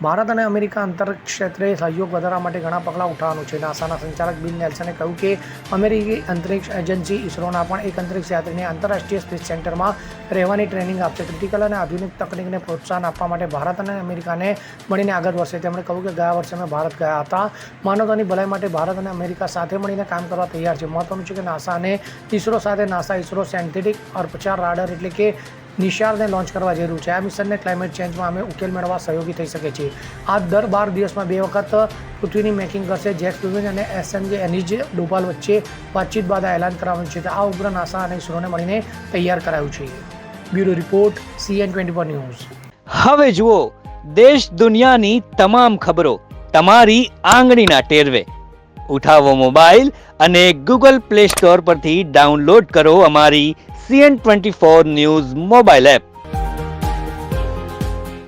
ભારત અને અમેરિકા અંતરિક્ષ ક્ષેત્રે સહયોગ વધારવા માટે ઘણા પગલાં ઉઠાવવાનું છે. નાસાના સંચાલક બિલ નેલ્સને કહ્યું કે અમેરિકી અંતરિક્ષ એજન્સી ઇસરોના પણ એક અંતરિક્ષ યાત્રીને આંતરરાષ્ટ્રીય સ્પેસ સેન્ટરમાં રહેવાની ટ્રેનિંગ આપશે. ક્રિટિકલ અને આધુનિક તકનીકને પ્રોત્સાહન આપવા માટે ભારત અને અમેરિકાને મળીને આગળ વધશે. તેમણે કહ્યું કે ગયા વર્ષે અમે ભારત ગયા હતા. માનવતાની ભલાઈ માટે ભારત અને અમેરિકા સાથે મળીને કામ કરવા તૈયાર છે. મહત્વનું છે કે નાસા અને ઇસરો સાથે નાસા ઇસરો સિન્થેટિક અપર્ચર રાડાર એટલે કે નિશારને લોન્ચ કરવા જરૂર છે. આ મિશનને ક્લાઇમેટ ચેન્જમાં અમે ઉકેલ મેળવવા સહયોગી થઈ શકે છે. આ દર 12 દિવસમાં 2 વખત પૃથ્વીની મેકિંગ કરશે. જેક્સ લુવિન અને એસએમજે એનિજ ડોભાલ વચ્ચે વાતચીત બાદ આ એલાન કરાવ્યું છે. આ ઉપગ્રહ નાસા અને ઇસરોને મળીને તૈયાર કરાયું છે. Bureau report CN24 news. હવે જુઓ દેશ દુનિયાની તમામ ખબરો તમારી આંગળીના ટેરવે. ઉઠાવો મોબાઈલ અને Google Play Store પરથી ડાઉનલોડ કરો અમારી CN24 ન્યૂઝ મોબાઈલ એપ.